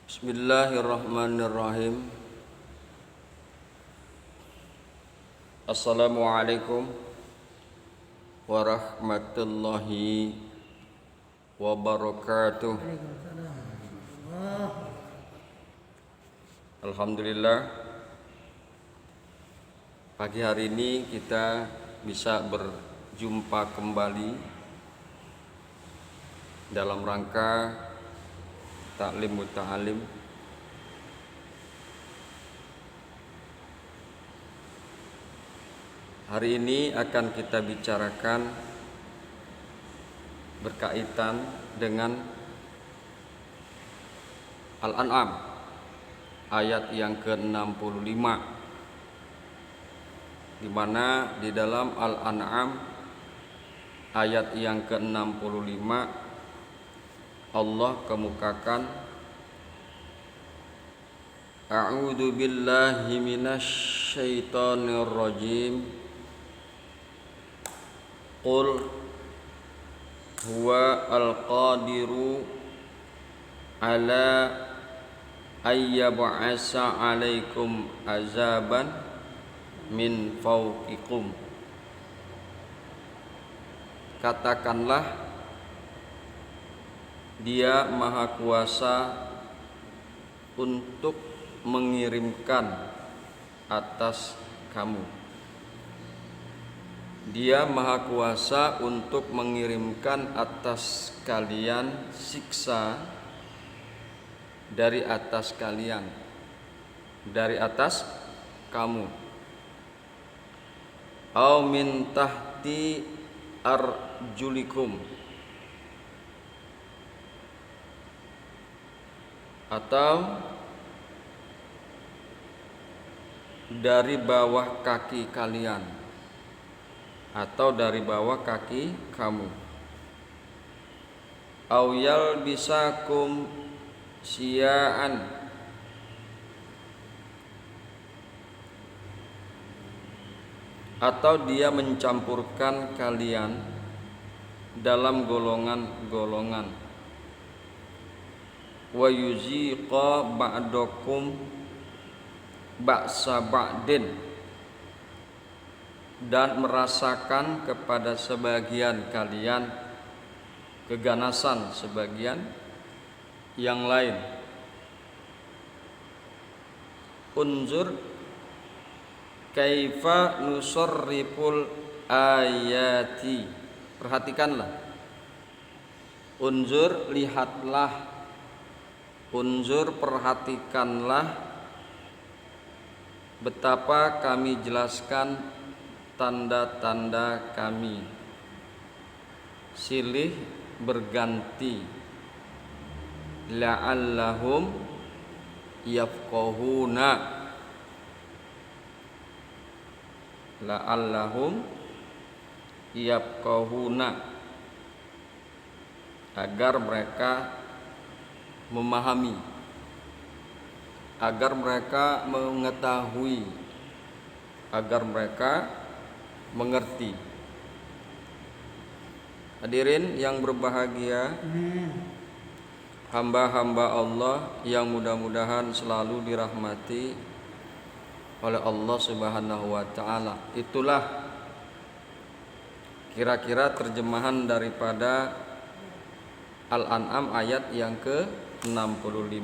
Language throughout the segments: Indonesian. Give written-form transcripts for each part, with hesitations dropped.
Bismillahirrahmanirrahim. Assalamualaikum warahmatullahi wabarakatuh. Alhamdulillah, pagi hari ini kita bisa berjumpa kembali dalam rangka taklim muta'alim. Hari ini akan kita bicarakan berkaitan dengan Al-An'am ayat yang ke-65, di mana di dalam Al-An'am ayat yang ke-65 Allah kemukakan, A'udzu billahi minasy syaithanir rajim. Qul huwa al-qadiru ala ayyab'asa 'alaikum azaban min fawqikum. Katakanlah, Dia Maha Kuasa untuk mengirimkan atas kamu. Dia Maha Kuasa untuk mengirimkan atas kalian siksa dari atas kalian, dari atas kamu. Au min tahti arjulikum, atau dari bawah kaki kalian, atau dari bawah kaki kamu. Au yalbisakum syia'an, atau Dia mencampurkan kalian dalam golongan-golongan. Wa yuziqa ba'dakum ba'sa ba'din, dan merasakan kepada sebagian kalian keganasan sebagian yang lain. Unzur kaifa nusarriful ayati. Perhatikanlah. Unzur, lihatlah. Unzur, perhatikanlah betapa kami jelaskan tanda-tanda kami silih berganti, la'allahum yafqahuna, la'allahum yafqahuna, agar mereka memahami, agar mereka mengetahui, agar mereka mengerti. Hadirin yang berbahagia, hamba-hamba Allah yang mudah-mudahan selalu dirahmati oleh Allah Subhanahu wa taala. Itulah kira-kira terjemahan daripada Al-An'am ayat yang ke-65.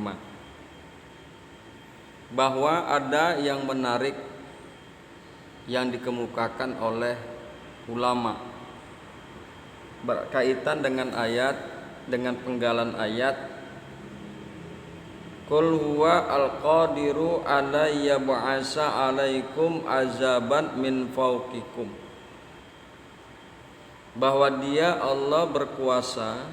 Bahwa ada yang menarik yang dikemukakan oleh ulama berkaitan dengan ayat, dengan penggalan ayat, Qul huwa al-qadiru ala yab'asa 'alaikum azaban min fawqikum. Bahwa Dia Allah berkuasa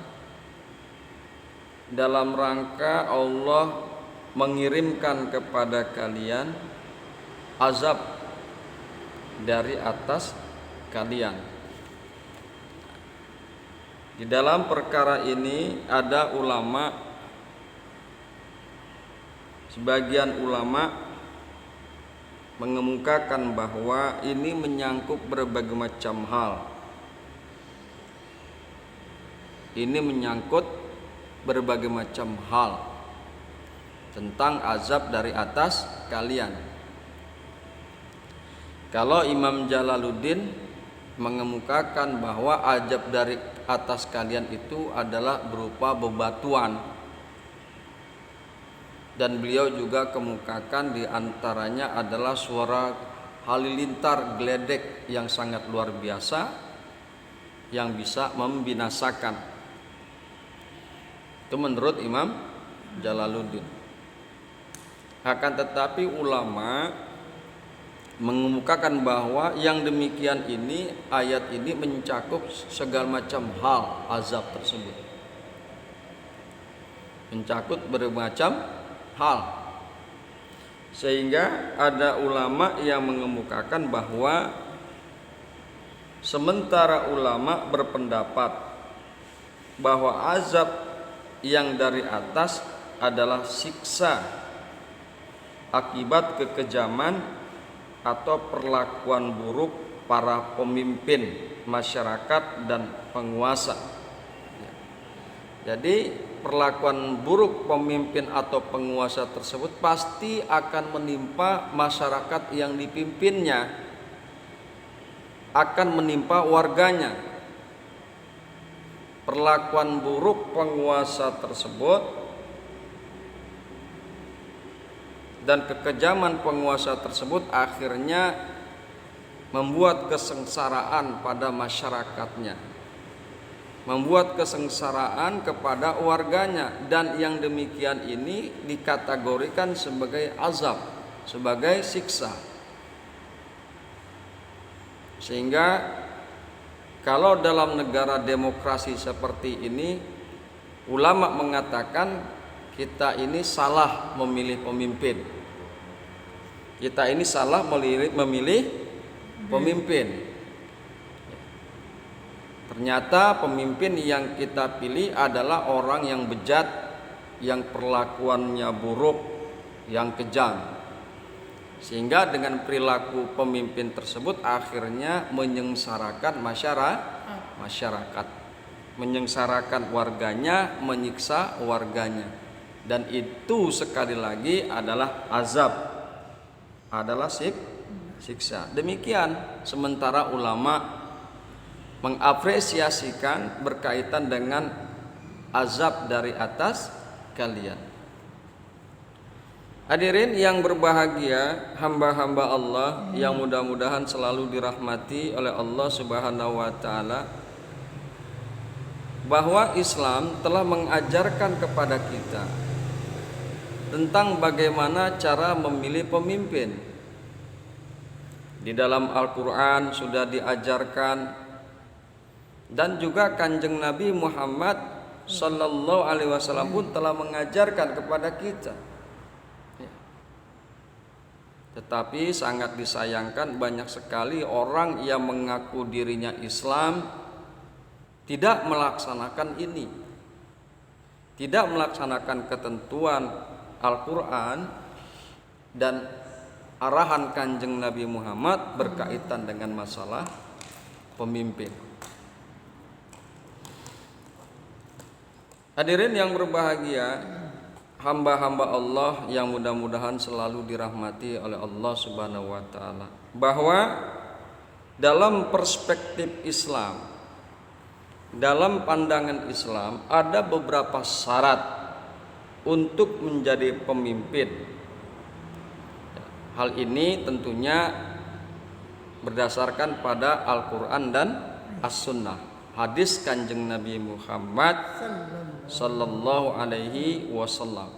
dalam rangka Allah mengirimkan kepada kalian azab dari atas kalian. Di dalam perkara ini ada ulama, sebagian ulama mengemukakan bahwa ini menyangkut berbagai macam hal. Ini menyangkut berbagai macam hal. tentang azab dari atas kalian. Kalau Imam Jalaluddin mengemukakan bahwa azab dari atas kalian itu adalah berupa bebatuan, dan beliau juga kemukakan diantaranya adalah suara halilintar geledek yang sangat luar biasa yang bisa membinasakan. Itu menurut Imam Jalaluddin. Akan tetapi ulama mengemukakan bahwa yang demikian ini, ayat ini mencakup segala macam hal azab tersebut, mencakup bermacam hal, sehingga ada ulama yang mengemukakan bahwa sementara ulama berpendapat bahwa azab yang dari atas adalah siksa akibat kekejaman atau perlakuan buruk para pemimpin masyarakat dan penguasa. Jadi perlakuan buruk pemimpin atau penguasa tersebut pasti akan menimpa masyarakat yang dipimpinnya, akan menimpa warganya. Perlakuan buruk penguasa tersebut dan kekejaman penguasa tersebut akhirnya membuat kesengsaraan pada masyarakatnya, membuat kesengsaraan kepada warganya, dan yang demikian ini dikategorikan sebagai azab, sebagai siksa. Sehingga kalau dalam negara demokrasi seperti ini, ulama mengatakan kita ini salah memilih pemimpin. Kita ini salah memilih pemimpin. Ternyata pemimpin yang kita pilih adalah orang yang bejat, yang perlakuannya buruk, yang kejam. Sehingga dengan perilaku pemimpin tersebut akhirnya menyengsarakan masyarakat, menyengsarakan warganya, menyiksa warganya. Dan itu sekali lagi adalah azab, adalah siksa. Demikian sementara ulama mengapresiasikan berkaitan dengan azab dari atas kalian. Hadirin yang berbahagia, hamba-hamba Allah yang mudah-mudahan selalu dirahmati oleh Allah Subhanahu wa taala, bahwa Islam telah mengajarkan kepada kita tentang bagaimana cara memilih pemimpin. Di dalam Al-Quran sudah diajarkan, dan juga Kanjeng Nabi Muhammad Sallallahu Alaihi Wasallam pun telah mengajarkan kepada kita. Tetapi sangat disayangkan banyak sekali orang yang mengaku dirinya Islam tidak melaksanakan ini, tidak melaksanakan ketentuan Al-Quran dan arahan Kanjeng Nabi Muhammad berkaitan dengan masalah pemimpin. Hadirin yang berbahagia, hamba-hamba Allah yang mudah-mudahan selalu dirahmati oleh Allah Subhanahu wa taala, bahwa dalam perspektif Islam, dalam pandangan Islam, ada beberapa syarat untuk menjadi pemimpin. Hal ini tentunya berdasarkan pada Al-Quran dan As-Sunnah, hadis Kanjeng Nabi Muhammad Sallallahu Alaihi Wasallam.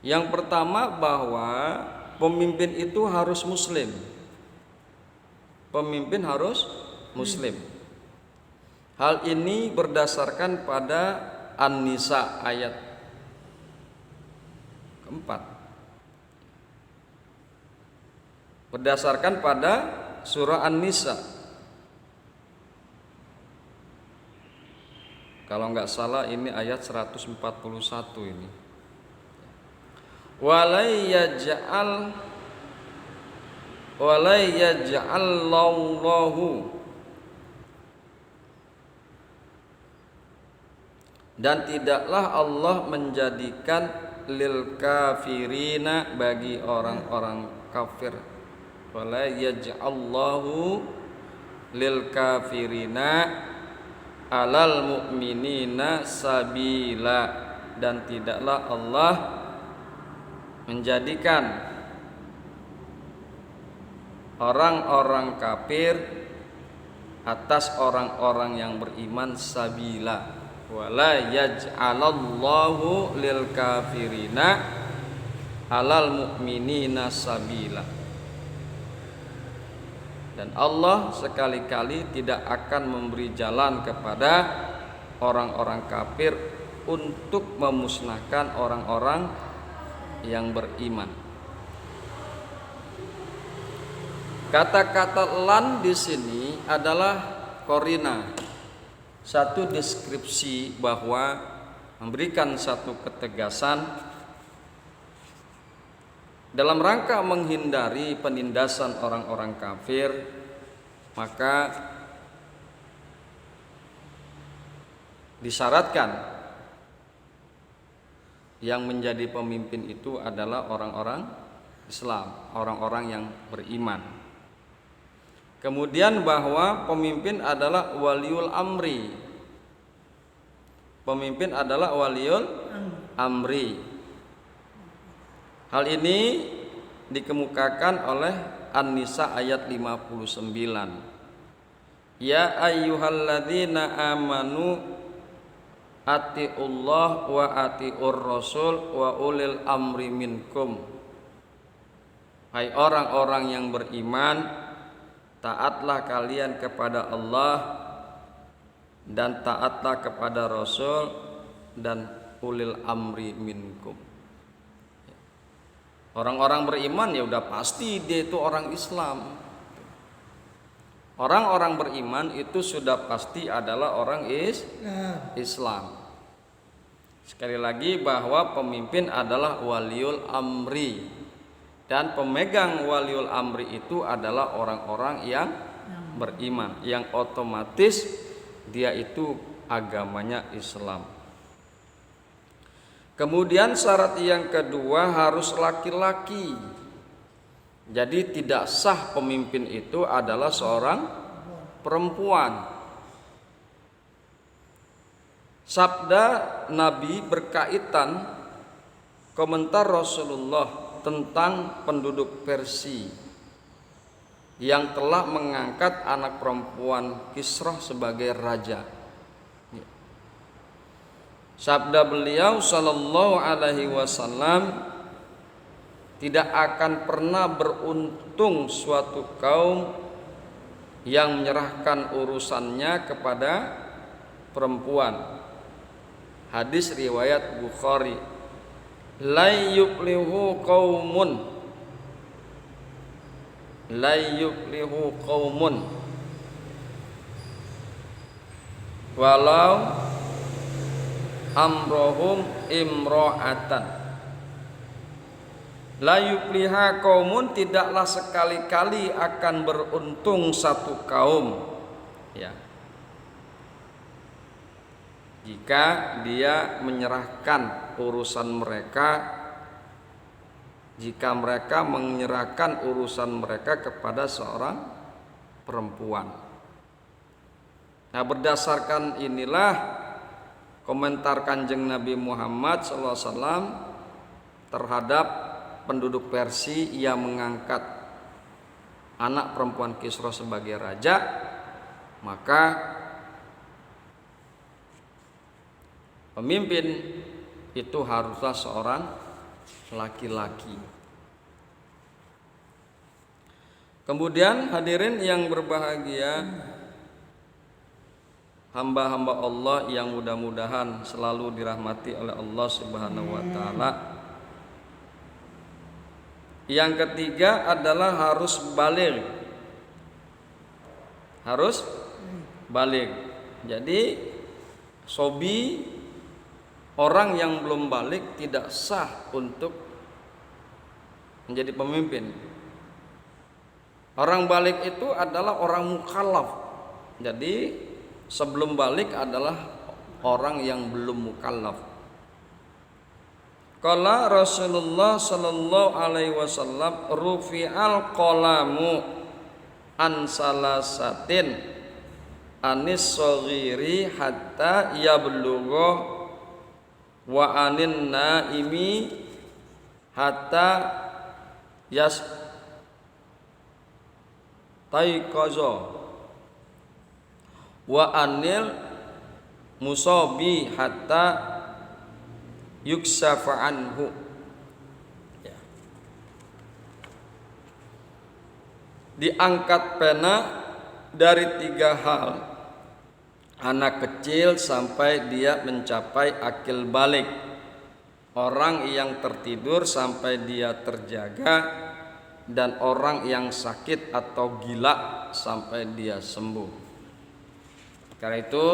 Yang pertama, bahwa pemimpin itu harus muslim. Pemimpin harus muslim. Hal ini berdasarkan pada An-Nisa ayat keempat, berdasarkan pada surah An-Nisa. Kalau nggak salah ini ayat 141 ini. Walai yaj'allallahu Dan tidaklah Allah menjadikan lil kafirina bagi orang-orang kafir, wala yaj'allahu lil kafirina alal mu'minina sabila, dan tidaklah Allah menjadikan orang-orang kafir atas orang-orang yang beriman sabila, wala yaj'alallahu lil kafirina alal mu'minina sabila. Dan Allah sekali-kali tidak akan memberi jalan kepada orang-orang kafir untuk memusnahkan orang-orang yang beriman. Kata-kata lan di sini adalah korina, satu deskripsi bahwa memberikan satu ketegasan dalam rangka menghindari penindasan orang-orang kafir. Maka disyaratkan yang menjadi pemimpin itu adalah orang-orang Islam, orang-orang yang beriman. Kemudian bahwa pemimpin adalah waliul amri. Pemimpin adalah waliul amri. Hal ini dikemukakan oleh An-Nisa ayat 59. Ya ayyuhalladzina amanu atiullah wa atiur rasul wa ulil amri minkum. Hai orang-orang yang beriman, taatlah kalian kepada Allah dan taatlah kepada Rasul dan ulil amri minkum. Orang-orang beriman ya udah pasti dia itu orang Islam. Orang-orang beriman itu sudah pasti adalah orang Islam. Sekali lagi bahwa pemimpin adalah waliul amri. Dan pemegang waliul amri itu adalah orang-orang yang beriman, yang otomatis dia itu agamanya Islam. Kemudian syarat yang kedua harus laki-laki. Jadi tidak sah pemimpin itu adalah seorang perempuan. Sabda Nabi berkaitan komentar Rasulullah tentang penduduk Persia yang telah mengangkat anak perempuan Kisrah sebagai raja. Sabda beliau sallallahu alaihi wasallam, tidak akan pernah beruntung suatu kaum yang menyerahkan urusannya kepada perempuan. Hadis riwayat Bukhari. La yuflihu qaumun walau amrohum imro'atan. La yufliha qaumun, tidaklah sekali-kali akan beruntung satu kaum, ya, jika dia menyerahkan urusan mereka, jika mereka menyerahkan urusan mereka kepada seorang perempuan. Nah, berdasarkan inilah komentar Kanjeng Nabi Muhammad SAW terhadap penduduk Persia yang mengangkat anak perempuan Kisra sebagai raja. Maka pemimpin itu haruslah seorang laki-laki. Kemudian hadirin yang berbahagia, hamba-hamba Allah yang mudah-mudahan selalu dirahmati oleh Allah Subhanahu wa taala. Yang ketiga adalah harus baligh. Harus baligh. Jadi sobi, orang yang belum balik tidak sah untuk menjadi pemimpin. Orang balik itu adalah orang mukallaf. Jadi sebelum balik adalah orang yang belum mukallaf. Qala Rasulullah sallallahu alaihi wasallam rufi'al qalamu an salasatin anis shaghiri hatta yablugha wa anin naimi hatta yas taiqaza wa anil musabi hatta yuksafa anhu. Ya. Diangkat pena dari 3 hal: anak kecil sampai dia mencapai akil balik, orang yang tertidur sampai dia terjaga, dan orang yang sakit atau gila sampai dia sembuh. Karena itu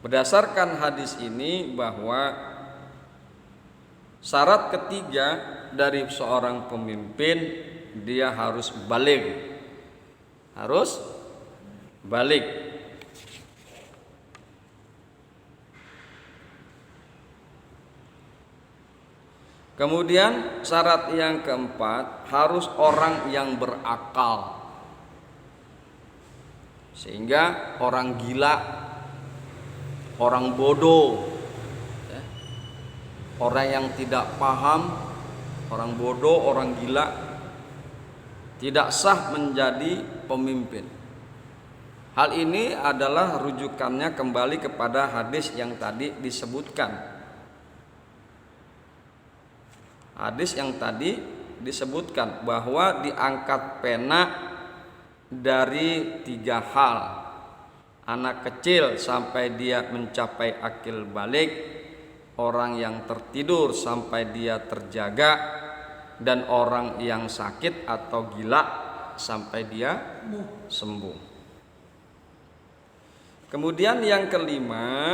berdasarkan hadis ini bahwa syarat ketiga dari seorang pemimpin, dia harus balik. Harus balik. Kemudian syarat yang keempat, harus orang yang berakal. Sehingga orang gila, orang bodoh, orang yang tidak paham, orang bodoh, orang gila tidak sah menjadi pemimpin. Hal ini adalah rujukannya kembali kepada hadis yang tadi disebutkan. Hadis yang tadi disebutkan bahwa diangkat pena dari 3 hal: anak kecil sampai dia mencapai akil balik, orang yang tertidur sampai dia terjaga, dan orang yang sakit atau gila sampai dia sembuh. Kemudian yang kelima,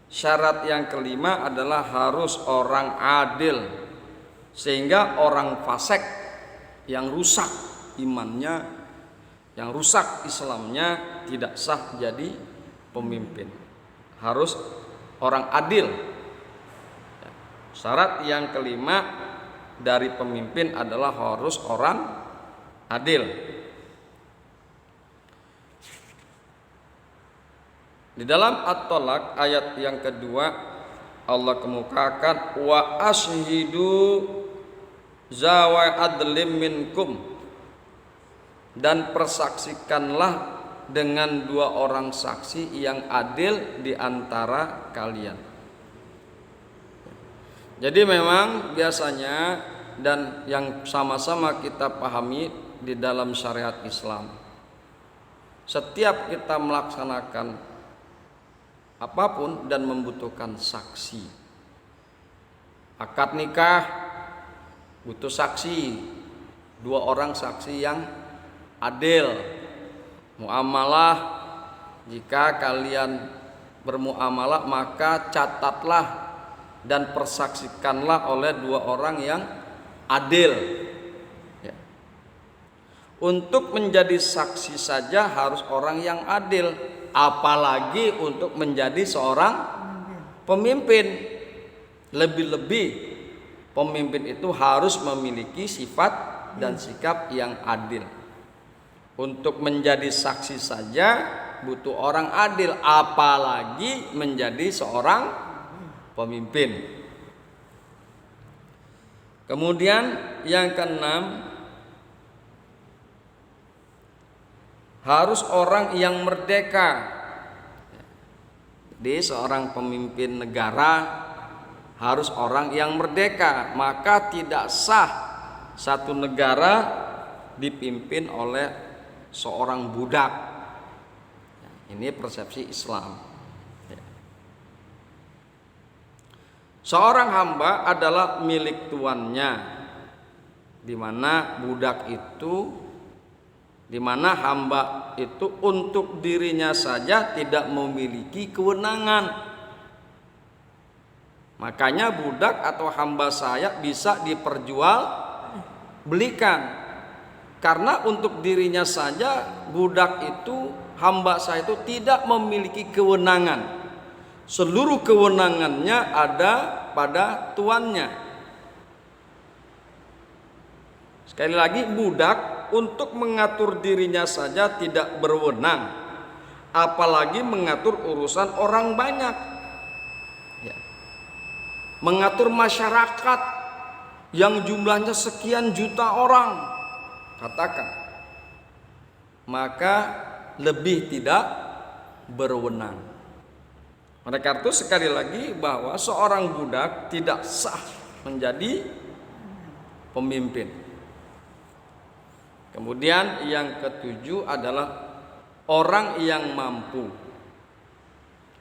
syarat yang kelima adalah harus orang adil, sehingga orang fasik yang rusak imannya, yang rusak Islamnya tidak sah jadi pemimpin. Harus orang adil. Syarat yang kelima dari pemimpin adalah harus orang adil. Di dalam At-Tolak ayat yang kedua, Allah kemukakan wa ashhidu zawa adlim minkum, dan persaksikanlah dengan 2 orang saksi yang adil di antara kalian. Jadi memang biasanya, dan yang sama-sama kita pahami di dalam syariat Islam, setiap kita melaksanakan apapun dan membutuhkan saksi. Akad nikah butuh saksi, 2 orang saksi yang adil. Muamalah, jika kalian bermuamalah maka catatlah dan persaksikanlah oleh 2 orang yang adil. Ya. Untuk menjadi saksi saja harus orang yang adil, apalagi untuk menjadi seorang pemimpin. Lebih-lebih pemimpin itu harus memiliki sifat dan sikap yang adil. Untuk menjadi saksi saja butuh orang adil, apalagi menjadi seorang pemimpin. Kemudian yang keenam, harus orang yang merdeka. Jadi seorang pemimpin negara harus orang yang merdeka, maka tidak sah satu negara dipimpin oleh seorang budak. Ini persepsi Islam. Seorang hamba adalah milik tuannya, di mana budak itu, di mana hamba itu untuk dirinya saja tidak memiliki kewenangan. Makanya budak atau hamba saya bisa diperjualbelikan, karena untuk dirinya saja budak itu, hamba saya itu tidak memiliki kewenangan. Seluruh kewenangannya ada pada tuannya. Sekali lagi, budak untuk mengatur dirinya saja tidak berwenang, apalagi mengatur urusan orang banyak. Ya. Mengatur masyarakat yang jumlahnya sekian juta orang, katakan, maka lebih tidak berwenang. Oleh itu sekali lagi bahwa seorang budak tidak sah menjadi pemimpin. Kemudian yang ketujuh adalah orang yang mampu.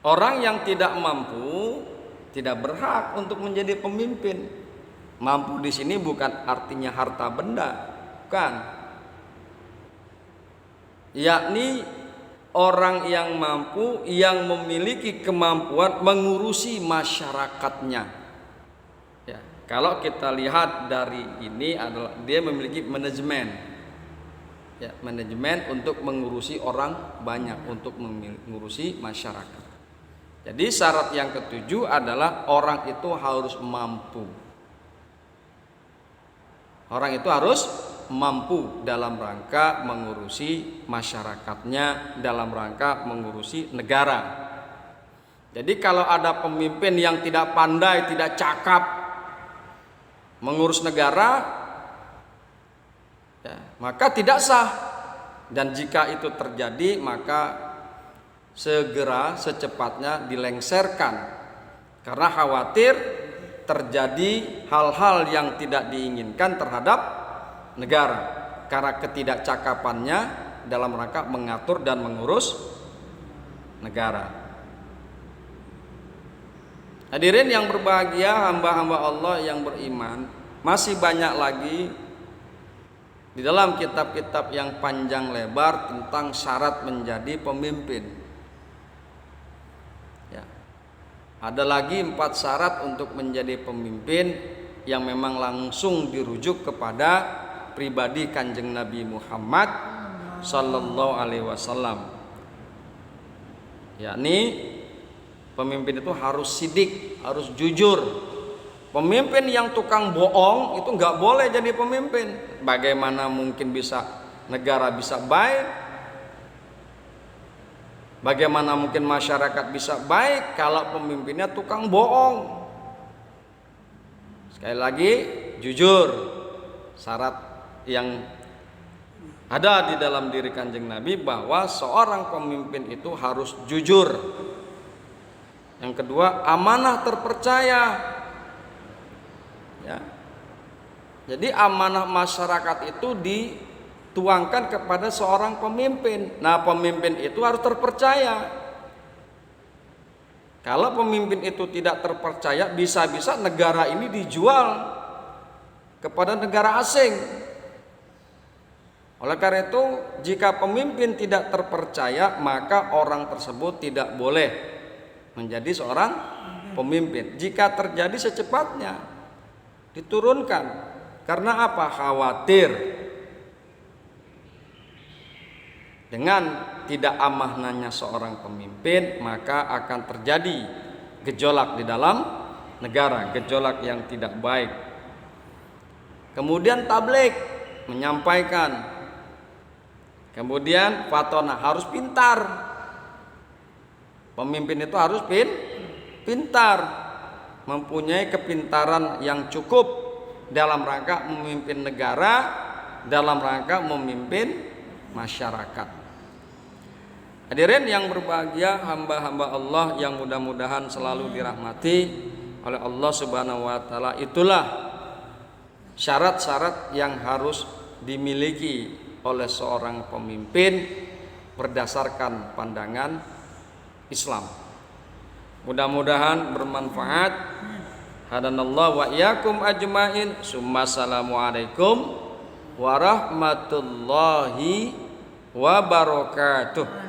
Orang yang tidak mampu tidak berhak untuk menjadi pemimpin. Mampu di sini bukan artinya harta benda, bukan. Yakni orang yang mampu, yang memiliki kemampuan mengurusi masyarakatnya. Ya, kalau kita lihat dari ini adalah dia memiliki manajemen. Ya, manajemen untuk mengurusi orang banyak, untuk mengurusi masyarakat. Jadi syarat yang ketujuh adalah orang itu harus mampu. Orang itu harus mampu dalam rangka mengurusi masyarakatnya, dalam rangka mengurusi negara. Jadi kalau ada pemimpin yang tidak pandai, tidak cakap mengurus negara, ya, maka tidak sah. Dan jika itu terjadi, maka segera secepatnya dilengserkan, karena khawatir terjadi hal-hal yang tidak diinginkan terhadap negara karena ketidakcakapannya dalam rangka mengatur dan mengurus negara. Hadirin yang berbahagia, hamba-hamba Allah yang beriman, masih banyak lagi di dalam kitab-kitab yang panjang lebar tentang syarat menjadi pemimpin. Ya. Ada lagi 4 syarat untuk menjadi pemimpin yang memang langsung dirujuk kepada pribadi Kanjeng Nabi Muhammad sallallahu alaihi wasallam. Yakni pemimpin itu harus sidik, harus jujur. Pemimpin yang tukang bohong itu nggak boleh jadi pemimpin. Bagaimana mungkin bisa negara bisa baik? Bagaimana mungkin masyarakat bisa baik kalau pemimpinnya tukang bohong? Sekali lagi, jujur. Syarat yang ada di dalam diri Kanjeng Nabi bahwa seorang pemimpin itu harus jujur. Yang kedua, amanah terpercaya. Ya. Jadi amanah masyarakat itu dituangkan kepada seorang pemimpin. Nah, pemimpin itu harus terpercaya. Kalau pemimpin itu tidak terpercaya, bisa-bisa negara ini dijual kepada negara asing. Oleh karena itu, jika pemimpin tidak terpercaya, maka orang tersebut tidak boleh menjadi seorang pemimpin. Jika terjadi secepatnya diturunkan. Karena apa? Khawatir dengan tidak amanahnya seorang pemimpin, maka akan terjadi gejolak di dalam negara, gejolak yang tidak baik. Kemudian tabligh, menyampaikan. Kemudian fatona, harus pintar. Pemimpin itu harus pintar, mempunyai kepintaran yang cukup dalam rangka memimpin negara, dalam rangka memimpin masyarakat. Hadirin yang berbahagia, hamba-hamba Allah yang mudah-mudahan selalu dirahmati oleh Allah Subhanahu wa taala, itulah syarat-syarat yang harus dimiliki oleh seorang pemimpin berdasarkan pandangan Islam. Mudah-mudahan bermanfaat. Hadanallahu wa iyyakum ajmain. Assalamualaikum warahmatullahi wabarakatuh.